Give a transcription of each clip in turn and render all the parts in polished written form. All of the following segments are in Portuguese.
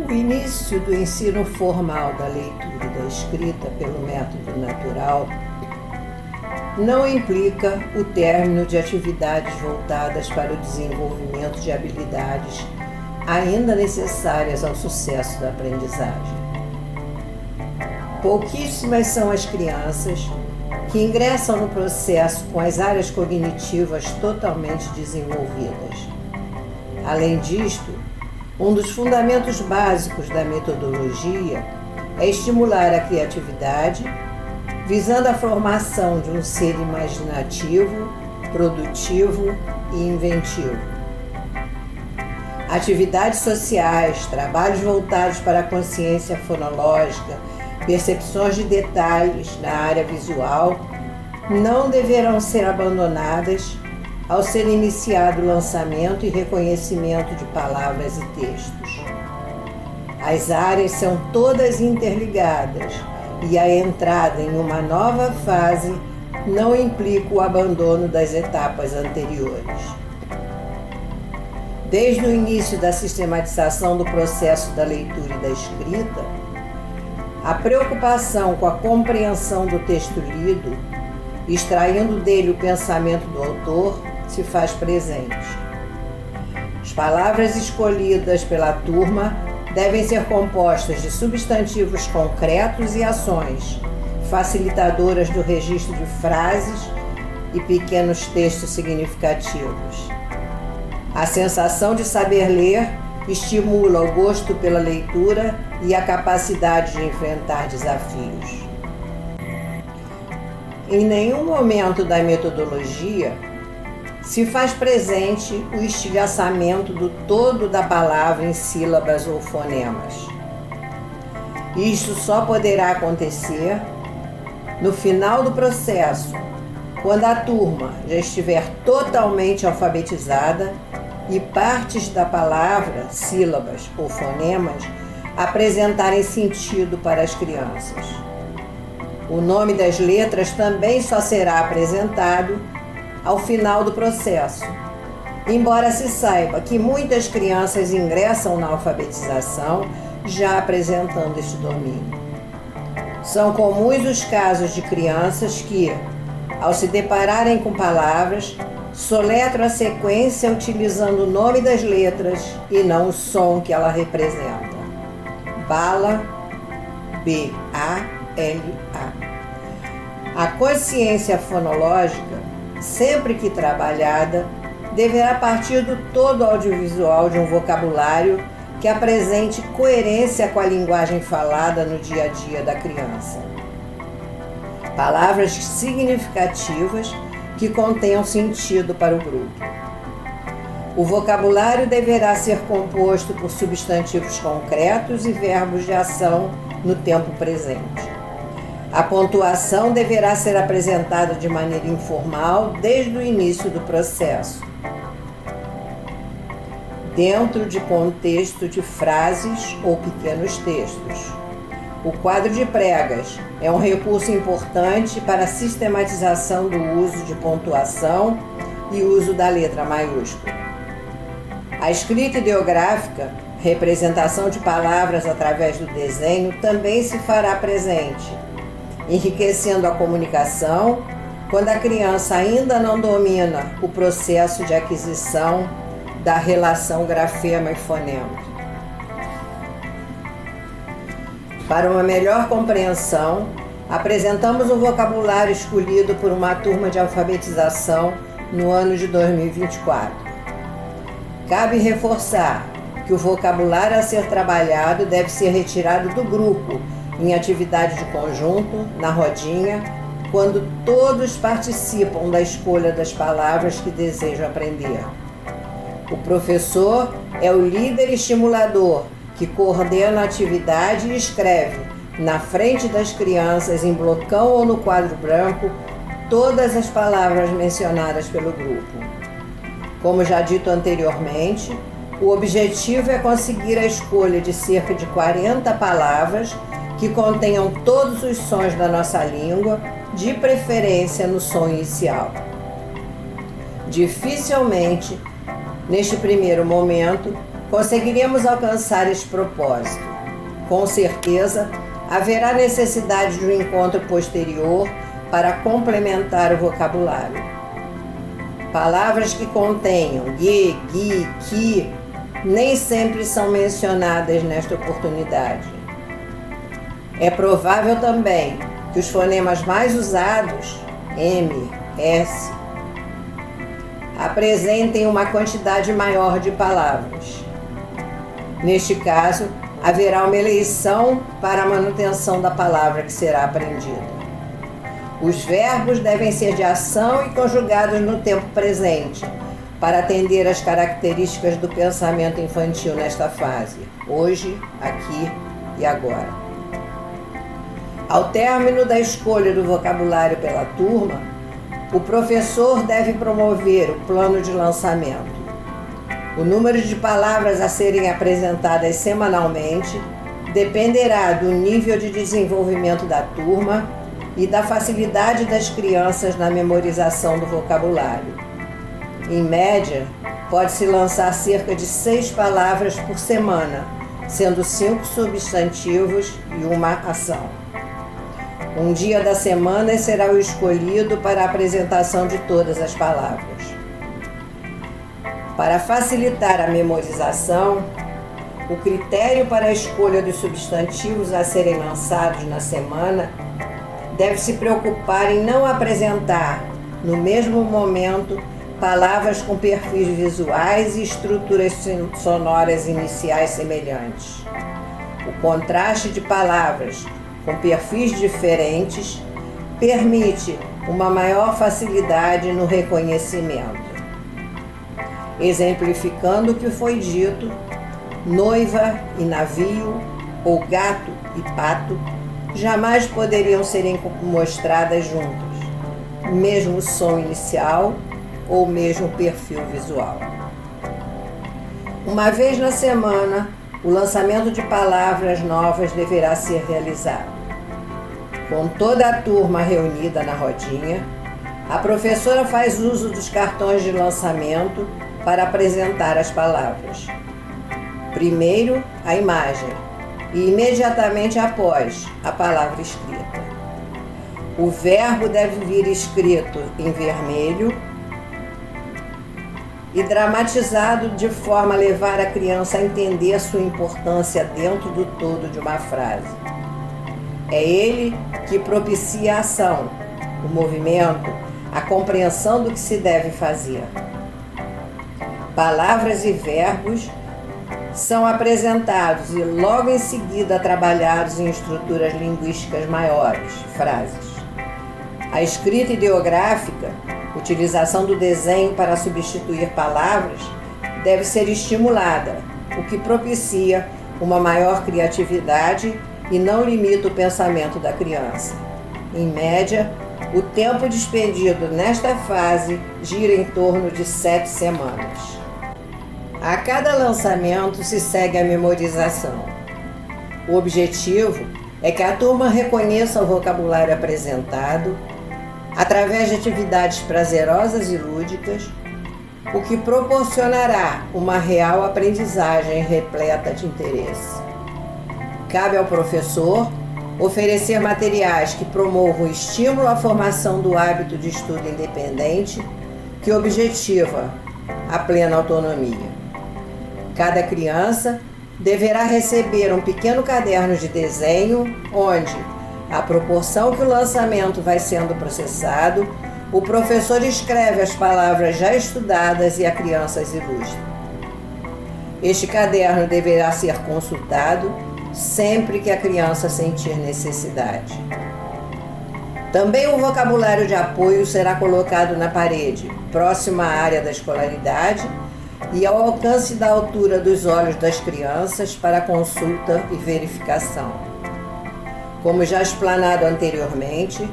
O início do ensino formal da leitura e da escrita pelo método natural não implica o término de atividades voltadas para o desenvolvimento de habilidades ainda necessárias ao sucesso da aprendizagem. Pouquíssimas são as crianças que ingressam no processo com as áreas cognitivas totalmente desenvolvidas. Além disto, um dos fundamentos básicos da metodologia é estimular a criatividade, visando a formação de um ser imaginativo, produtivo e inventivo. Atividades sociais, trabalhos voltados para a consciência fonológica, percepções de detalhes na área visual não deverão ser abandonadas ao ser iniciado o lançamento e reconhecimento de palavras e textos. As áreas são todas interligadas e a entrada em uma nova fase não implica o abandono das etapas anteriores. Desde o início da sistematização do processo da leitura e da escrita, a preocupação com a compreensão do texto lido, extraindo dele o pensamento do autor, se faz presente. As palavras escolhidas pela turma devem ser compostas de substantivos concretos e ações, facilitadoras do registro de frases e pequenos textos significativos. A sensação de saber ler estimula o gosto pela leitura e a capacidade de enfrentar desafios. Em nenhum momento da metodologia se faz presente o estilhaçamento do todo da palavra em sílabas ou fonemas. Isto só poderá acontecer no final do processo, quando a turma já estiver totalmente alfabetizada e partes da palavra, sílabas ou fonemas, apresentarem sentido para as crianças. O nome das letras também só será apresentado ao final do processo, embora se saiba que muitas crianças ingressam na alfabetização já apresentando este domínio. São comuns os casos de crianças que, ao se depararem com palavras, soletram a sequência utilizando o nome das letras e não o som que ela representa. Bala, B-A-L-A. A consciência fonológica, sempre que trabalhada, deverá partir do todo audiovisual de um vocabulário que apresente coerência com a linguagem falada no dia a dia da criança. Palavras significativas que contenham sentido para o grupo. O vocabulário deverá ser composto por substantivos concretos e verbos de ação no tempo presente. A pontuação deverá ser apresentada de maneira informal desde o início do processo, dentro de contexto de frases ou pequenos textos. O quadro de pregas é um recurso importante para a sistematização do uso de pontuação e uso da letra maiúscula. A escrita ideográfica, representação de palavras através do desenho, também se fará presente, enriquecendo a comunicação quando a criança ainda não domina o processo de aquisição da relação grafema e fonema. Para uma melhor compreensão, apresentamos o vocabulário escolhido por uma turma de alfabetização no ano de 2024. Cabe reforçar que o vocabulário a ser trabalhado deve ser retirado do grupo em atividade de conjunto, na rodinha, quando todos participam da escolha das palavras que desejam aprender. O professor é o líder estimulador que coordena a atividade e escreve, na frente das crianças, em blocão ou no quadro branco, todas as palavras mencionadas pelo grupo. Como já dito anteriormente, o objetivo é conseguir a escolha de cerca de 40 palavras que contenham todos os sons da nossa língua, de preferência no som inicial. Dificilmente, neste primeiro momento, conseguiremos alcançar esse propósito. Com certeza, haverá necessidade de um encontro posterior para complementar o vocabulário. Palavras que contenham ge, gi, ki nem sempre são mencionadas nesta oportunidade. É provável também que os fonemas mais usados, M, S, apresentem uma quantidade maior de palavras. Neste caso, haverá uma eleição para a manutenção da palavra que será aprendida. Os verbos devem ser de ação e conjugados no tempo presente, para atender às características do pensamento infantil nesta fase, hoje, aqui e agora. Ao término da escolha do vocabulário pela turma, o professor deve promover o plano de lançamento. O número de palavras a serem apresentadas semanalmente dependerá do nível de desenvolvimento da turma e da facilidade das crianças na memorização do vocabulário. Em média, pode-se lançar cerca de 6 palavras por semana, sendo 5 substantivos e uma ação. Um dia da semana será o escolhido para a apresentação de todas as palavras. Para facilitar a memorização, o critério para a escolha dos substantivos a serem lançados na semana deve se preocupar em não apresentar, no mesmo momento, palavras com perfis visuais e estruturas sonoras iniciais semelhantes. O contraste de palavras com perfis diferentes permite uma maior facilidade no reconhecimento. Exemplificando o que foi dito, noiva e navio, ou gato e pato, jamais poderiam serem mostradas juntas, mesmo som inicial ou mesmo perfil visual. Uma vez na semana, o lançamento de palavras novas deverá ser realizado. Com toda a turma reunida na rodinha, a professora faz uso dos cartões de lançamento para apresentar as palavras. Primeiro, a imagem e imediatamente após, a palavra escrita. O verbo deve vir escrito em vermelho e dramatizado de forma a levar a criança a entender sua importância dentro do todo de uma frase. É ele que propicia a ação, o movimento, a compreensão do que se deve fazer. Palavras e verbos são apresentados e logo em seguida trabalhados em estruturas linguísticas maiores, frases. A escrita ideográfica, utilização do desenho para substituir palavras, deve ser estimulada, o que propicia uma maior criatividade e não limita o pensamento da criança. Em média, o tempo despendido nesta fase gira em torno de 7 semanas. A cada lançamento se segue a memorização. O objetivo é que a turma reconheça o vocabulário apresentado através de atividades prazerosas e lúdicas, o que proporcionará uma real aprendizagem repleta de interesse. Cabe ao professor oferecer materiais que promovam o estímulo à formação do hábito de estudo independente, que objetiva a plena autonomia. Cada criança deverá receber um pequeno caderno de desenho, onde, à proporção que o lançamento vai sendo processado, o professor escreve as palavras já estudadas e a criança as ilustra. Este caderno deverá ser consultado sempre que a criança sentir necessidade. Também o vocabulário de apoio será colocado na parede, próxima à área da escolaridade e ao alcance da altura dos olhos das crianças para consulta e verificação. Como já explanado anteriormente,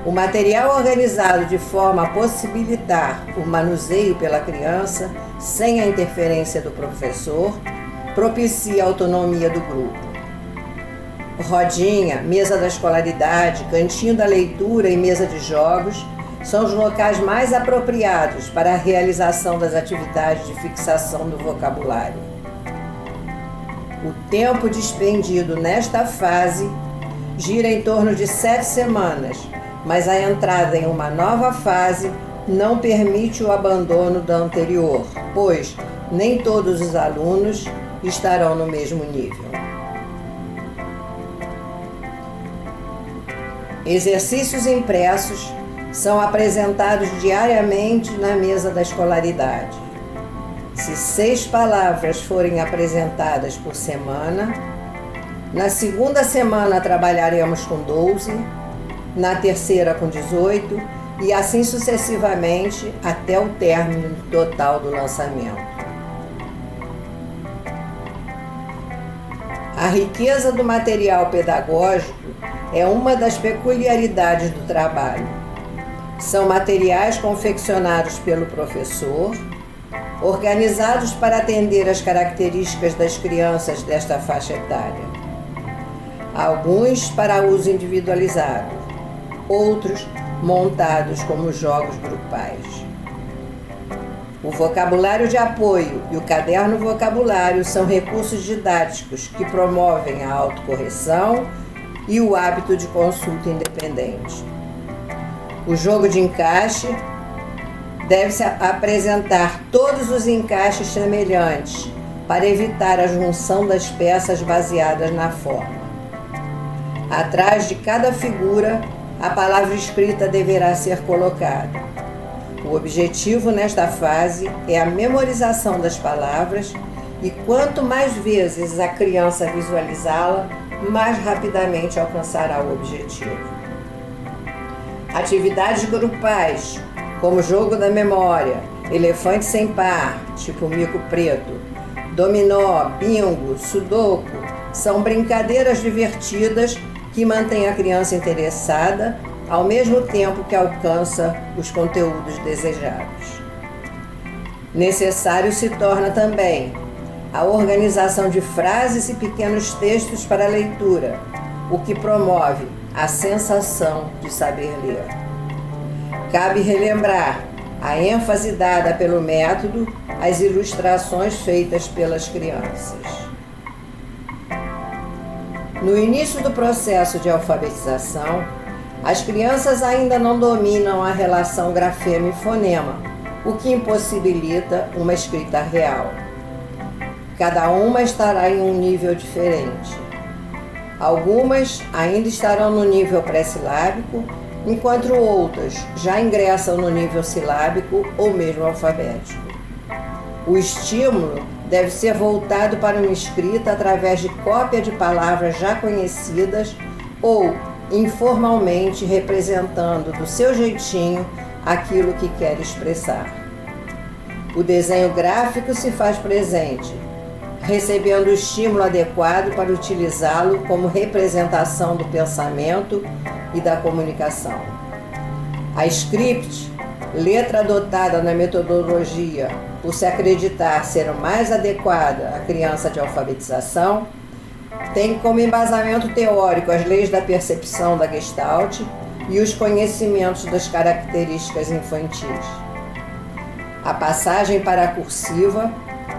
o material organizado de forma a possibilitar o manuseio pela criança sem a interferência do professor propicia a autonomia do grupo. Rodinha, mesa da escolaridade, cantinho da leitura e mesa de jogos são os locais mais apropriados para a realização das atividades de fixação do vocabulário. O tempo despendido nesta fase gira em torno de 7 semanas, mas a entrada em uma nova fase não permite o abandono da anterior, pois nem todos os alunos estarão no mesmo nível. Exercícios impressos são apresentados diariamente na mesa da escolaridade. Se 6 palavras forem apresentadas por semana, na segunda semana trabalharemos com 12, na terceira com 18 e assim sucessivamente até o término total do lançamento. A riqueza do material pedagógico é uma das peculiaridades do trabalho. São materiais confeccionados pelo professor, organizados para atender às características das crianças desta faixa etária. Alguns para uso individualizado, outros montados como jogos grupais. O vocabulário de apoio e o caderno vocabulário são recursos didáticos que promovem a autocorreção e o hábito de consulta independente. O jogo de encaixe deve-se apresentar todos os encaixes semelhantes para evitar a junção das peças baseadas na forma. Atrás de cada figura, a palavra escrita deverá ser colocada. O objetivo nesta fase é a memorização das palavras e quanto mais vezes a criança visualizá-la, mais rapidamente alcançará o objetivo. Atividades grupais, como jogo da memória, elefante sem par, tipo mico preto, dominó, bingo, sudoku, são brincadeiras divertidas que mantêm a criança interessada, ao mesmo tempo que alcança os conteúdos desejados. Necessário se torna também a organização de frases e pequenos textos para a leitura, o que promove a sensação de saber ler. Cabe relembrar a ênfase dada pelo método às ilustrações feitas pelas crianças. No início do processo de alfabetização, as crianças ainda não dominam a relação grafema e fonema, o que impossibilita uma escrita real. Cada uma estará em um nível diferente. Algumas ainda estarão no nível pré-silábico, enquanto outras já ingressam no nível silábico ou mesmo alfabético. O estímulo deve ser voltado para uma escrita através de cópia de palavras já conhecidas ou informalmente representando do seu jeitinho aquilo que quer expressar. O desenho gráfico se faz presente, recebendo o estímulo adequado para utilizá-lo como representação do pensamento e da comunicação. A script, letra adotada na metodologia por se acreditar ser a mais adequada à criança de alfabetização, tem como embasamento teórico as leis da percepção da Gestalt e os conhecimentos das características infantis. A passagem para a cursiva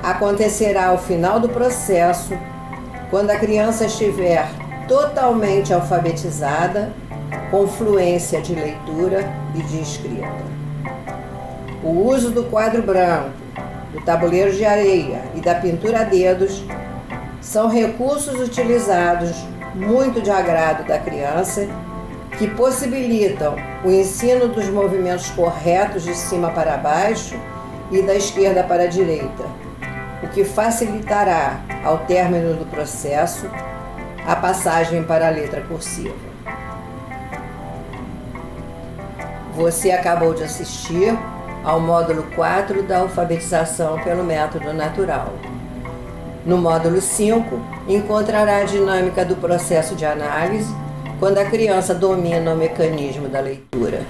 acontecerá ao final do processo, quando a criança estiver totalmente alfabetizada, com fluência de leitura e de escrita. O uso do quadro branco, do tabuleiro de areia e da pintura a dedos são recursos utilizados muito de agrado da criança que possibilitam o ensino dos movimentos corretos de cima para baixo e da esquerda para a direita, o que facilitará, ao término do processo, a passagem para a letra cursiva. Você acabou de assistir ao módulo 4 da alfabetização pelo método natural. No módulo 5, encontrará a dinâmica do processo de análise, quando a criança domina o mecanismo da leitura.